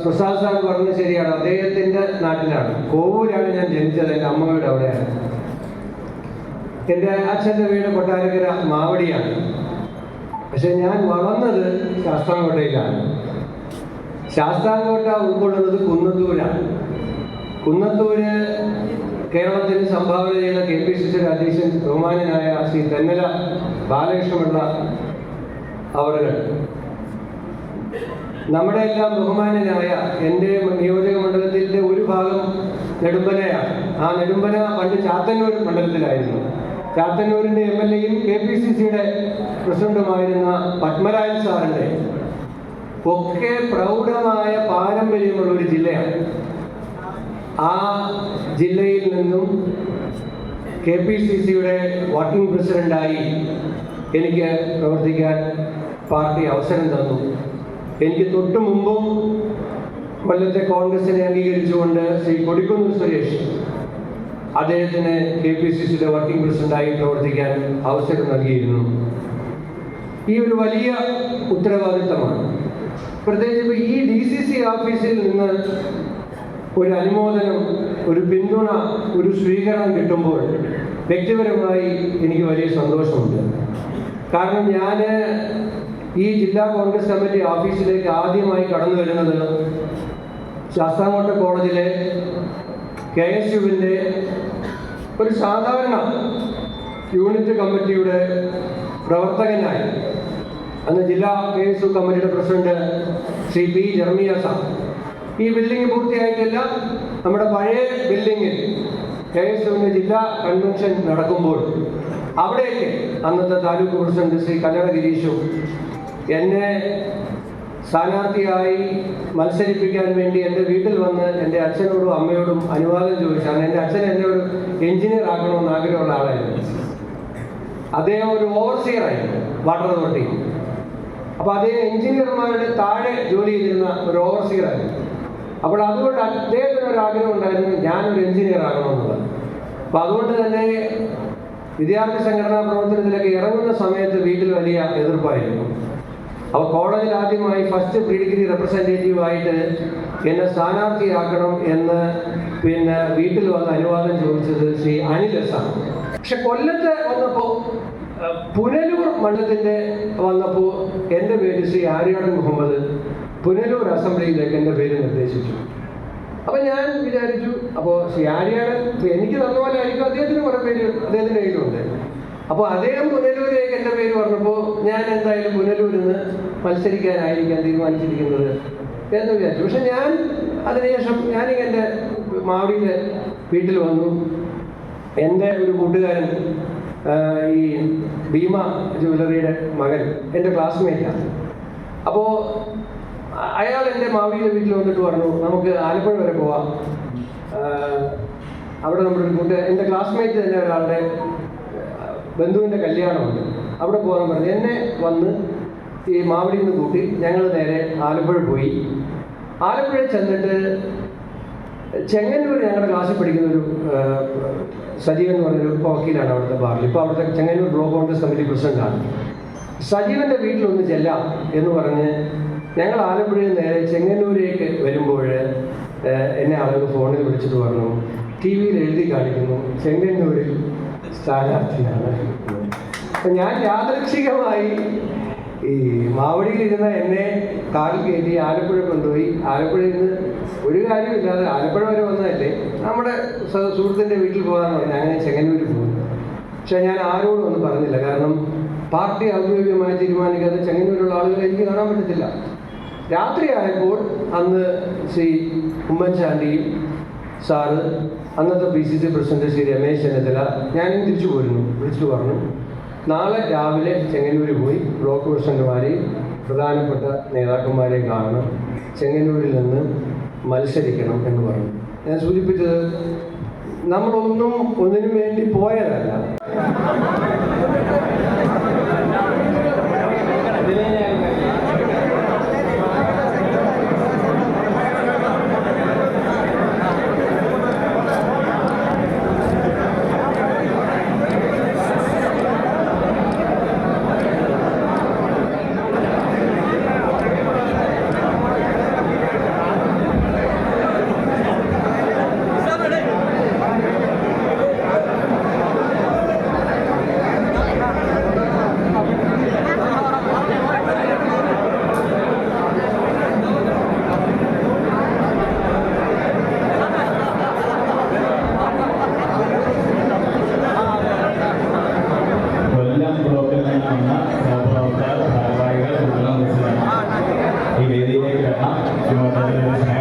Prasad sir പറഞ്ഞത് ശരിയാണ്. അദ്ദേഹത്തിൻ്റെ നാട്ടിലാണ്, കോവൂരാണ് ഞാൻ ജനിച്ചത്. എൻ്റെ അമ്മയുടെ അവിടെയാണ്. എൻ്റെ അച്ഛൻ്റെ വീട് കൊട്ടാരക്കര മാവടിയാണ്. പക്ഷെ ഞാൻ വളർന്നത് ശാസ്താംകോട്ടയിലാണ്. ശാസ്താംകോട്ട ഉൾക്കൊള്ളുന്നത് കുന്നത്തൂരാണ്. കുന്നത്തൂര് കേരളത്തിന് സംഭാവന ചെയ്ത KPCC അധ്യക്ഷൻ ബഹുമാനനായ ശ്രീ തെന്നല ബാലകൃഷ്ണപിള്ള അവറുകൾ, നമ്മുടെ എല്ലാം ബഹുമാനനായ എൻ്റെ നിയോജക മണ്ഡലത്തിൻ്റെ ഒരു ഭാഗം നെടുമ്പനയാണ്. ആ നെടുമ്പന പണ്ട് ചാത്തന്നൂർ മണ്ഡലത്തിലായിരുന്നു. ചാത്തന്നൂരിൻ്റെ MLAയും KPCCയുടെ പ്രസിഡന്റുമായിരുന്ന പത്മരാജൻ സാറിൻ്റെ ഒക്കെ പ്രൗഢമായ പാരമ്പര്യമുള്ള ഒരു ജില്ലയാണ്. ആ ജില്ലയിൽ നിന്നും KPCCയുടെ വർക്കിംഗ് പ്രസിഡന്റായി എനിക്ക് പ്രവർത്തിക്കാൻ പാർട്ടി അവസരം തന്നു. എനിക്ക് തൊട്ടു മുമ്പും കൊല്ലത്തെ കോൺഗ്രസിനെ അംഗീകരിച്ചുകൊണ്ട് ശ്രീ കൊടിക്കുന്നിൽ സുരേഷ് അദ്ദേഹത്തിന് KPCCയുടെ വർക്കിംഗ് പ്രസിഡന്റായി പ്രവർത്തിക്കാൻ അവസരം നൽകിയിരുന്നു. ഈ ഒരു വലിയ ഉത്തരവാദിത്തമാണ്. പ്രത്യേകിച്ച് ഈ DCC ഓഫീസിൽ നിന്ന് ഒരു അനുമോദനം, ഒരു പിന്തുണ, ഒരു സ്വീകരണം കിട്ടുമ്പോൾ വ്യക്തിപരമായി എനിക്ക് വലിയ സന്തോഷമുണ്ട്. കാരണം ഞാൻ ഈ ജില്ലാ കോൺഗ്രസ് കമ്മിറ്റി ഓഫീസിലേക്ക് ആദ്യമായി കടന്നു വരുന്നത് ശാസ്താംകോട്ട കോളേജിലെ KSUവിൻ്റെ ഒരു സാധാരണ യൂണിറ്റ് കമ്മിറ്റിയുടെ പ്രവർത്തകനായി. അന്ന് ജില്ലാ KSU കമ്മിറ്റിയുടെ പ്രസിഡന്റ് ശ്രീ P. ജർമിയാസ. ഈ ബിൽഡിംഗ് പൂർത്തിയായിട്ടില്ല. നമ്മുടെ പഴയ ബിൽഡിങ്ങിൽ KSUവിൻ്റെ ജില്ലാ കൺവെൻഷൻ നടക്കുമ്പോൾ അവിടേക്ക് അന്നത്തെ താലൂക്ക് പ്രസിഡന്റ് ശ്രീ കല്ലട ഗിരീഷും എന്നെ സ്ഥാനാർത്ഥിയായി മത്സരിപ്പിക്കാൻ വേണ്ടി എൻ്റെ വീട്ടിൽ വന്ന് എൻ്റെ അച്ഛനോടും അമ്മയോടും അനുവാദം ചോദിച്ചാണ്. എൻ്റെ അച്ഛൻ എന്നെ ഒരു എഞ്ചിനീയർ ആക്കണമെന്ന് ആഗ്രഹമുള്ള ആളായിരുന്നു. അദ്ദേഹം ഒരു ഓവർസിയറായിരുന്നു വാട്ടർ അതോറിറ്റി. അപ്പോൾ അദ്ദേഹം എഞ്ചിനീയർമാരുടെ താഴെ ജോലി ചെയ്തിരുന്ന ഒരു ഓവർസിയറായിരുന്നു. അപ്പോൾ അതുകൊണ്ട് അദ്ദേഹത്തിന് ഒരു ആഗ്രഹം ഉണ്ടായിരുന്നു ഞാനൊരു എഞ്ചിനീയർ ആകണമെന്നുള്ളത്. അപ്പോൾ അതുകൊണ്ട് തന്നെ വിദ്യാർത്ഥി സംഘടനാ പ്രവർത്തനത്തിലൊക്കെ ഇറങ്ങുന്ന സമയത്ത് വീട്ടിൽ വലിയ എതിർപ്പായിരുന്നു. അപ്പോൾ കോളേജിൽ ആദ്യമായി ഫസ്റ്റ് പ്രീ ഡിഗ്രി റെപ്രസെൻറ്റേറ്റീവായിട്ട് എന്നെ സ്ഥാനാർത്ഥിയാക്കണം എന്ന് വീട്ടിൽ വന്ന് അനുവാദം ചോദിച്ചത് ശ്രീ അനിൽ എസാണ്. പക്ഷെ കൊല്ലത്ത് വന്നപ്പോൾ പുനലൂർ മണ്ഡലത്തിൻ്റെ വന്നപ്പോൾ എൻ്റെ പേര് ശ്രീ ആര്യാടൻ മുഹമ്മദ് പുനലൂർ അസംബ്ലിയിലേക്ക് എൻ്റെ പേര് നിർദ്ദേശിച്ചു. അപ്പം ഞാൻ വിചാരിച്ചു, അപ്പോൾ ശ്രീ ആര്യാടൻ എനിക്ക് തന്ന പോലെ ആയിരിക്കും അദ്ദേഹത്തിന് കുറേ പേര് അദ്ദേഹത്തിൻ്റെ കയ്യിലുണ്ട്. അപ്പോൾ അദ്ദേഹം പുനലൂരിലേക്ക് എൻ്റെ പേര് പറഞ്ഞപ്പോൾ ഞാൻ എന്തായാലും പുനലൂരിൽ നിന്ന് മത്സരിക്കാനായിരിക്കാൻ തീരുമാനിച്ചിരിക്കുന്നത് എന്ന് വിചാരിച്ചു. പക്ഷെ ഞാൻ അതിനുശേഷം ഞാനിങ്ങനെ എൻ്റെ മാവിയിലെ വീട്ടിൽ വന്നു. എൻ്റെ ഒരു കൂട്ടുകാരൻ ഈ ഭീമ ജ്വല്ലറിയുടെ മകൻ എൻ്റെ ക്ലാസ്മേറ്റാണ്. അപ്പോൾ അയാൾ എൻ്റെ മാവിയിലെ വീട്ടിൽ വന്നിട്ട് പറഞ്ഞു നമുക്ക് ആലപ്പുഴ വരെ പോവാം, അവിടെ നമ്മുടെ ഒരു എൻ്റെ ക്ലാസ്മേറ്റ് തന്നെ ഒരാളുടെ ബന്ധുവിൻ്റെ കല്യാണമുണ്ട്, അവിടെ പോകാൻ പറഞ്ഞു. എന്നെ വന്ന് ഈ മാവിടിയിൽ നിന്ന് കൂട്ടി ഞങ്ങൾ നേരെ ആലപ്പുഴ പോയി. ആലപ്പുഴ ചെന്നിട്ട് ചെങ്ങന്നൂർ ഞങ്ങളുടെ ക്ലാസ്സിൽ പഠിക്കുന്ന ഒരു സജീവൻ എന്ന് പറഞ്ഞൊരു വക്കീലാണ് അവിടുത്തെ ബാറിൽ. ഇപ്പോൾ അവിടുത്തെ ചെങ്ങന്നൂർ ബ്ലോക്ക് കോൺഗ്രസ് കമ്മിറ്റി പ്രസിഡന്റാണ്. സജീവൻ്റെ വീട്ടിലൊന്ന് ചെല്ലാം എന്ന് പറഞ്ഞ് ഞങ്ങൾ ആലപ്പുഴയിൽ നേരെ ചെങ്ങന്നൂരേക്ക് വരുമ്പോൾ എന്നെ ആളുകൾ ഫോണിൽ വിളിച്ചിട്ട് പറഞ്ഞു TV എഴുതി കാണിക്കുന്നു ചെങ്ങന്നൂരിൽ സ്ഥാനാർത്ഥിയാണ്. അപ്പം ഞാൻ യാദൃച്ഛികമായി ഈ മാവടിയിലിരുന്ന എന്നെ കാറിൽ കയറ്റി ആലപ്പുഴ കൊണ്ടുപോയി. ആലപ്പുഴയിൽ നിന്ന് ഒരു കാര്യമില്ലാതെ ആലപ്പുഴ വരെ വന്നതല്ലേ, നമ്മുടെ സുഹൃത്തിൻ്റെ വീട്ടിൽ പോകാമെന്ന് പറഞ്ഞാൽ അങ്ങനെ ചെങ്ങന്നൂരിൽ പോകുന്നു. പക്ഷെ ഞാൻ ആരോടും ഒന്നും പറഞ്ഞില്ല. കാരണം പാർട്ടി ഔദ്യോഗികമായി തീരുമാനിക്കാതെ ചെങ്ങന്നൂരുള്ള ആളുകളെ എനിക്ക് കാണാൻ പറ്റത്തില്ല. രാത്രിയായപ്പോൾ അന്ന് ശ്രീ ഉമ്മൻചാണ്ടിയും സാറ്, അന്നത്തെ PCC പ്രസിഡന്റ് ശ്രീ രമേശ് ചെന്നിത്തല, ഞാനും തിരിച്ചു പോരുന്നു വിളിച്ചു പറഞ്ഞു നാളെ രാവിലെ ചെങ്ങന്നൂർ പോയി ബ്ലോക്ക് പ്രസിഡന്റുമാരെയും പ്രധാനപ്പെട്ട നേതാക്കന്മാരെയും കാണണം, ചെങ്ങന്നൂരിൽ നിന്ന് മത്സരിക്കണം എന്ന് പറഞ്ഞു. ഞാൻ സൂചിപ്പിച്ചത് നമ്മളൊന്നും ഒന്നിനു വേണ്ടി പോയതല്ല. വേദിയിലേക്ക് വരണം.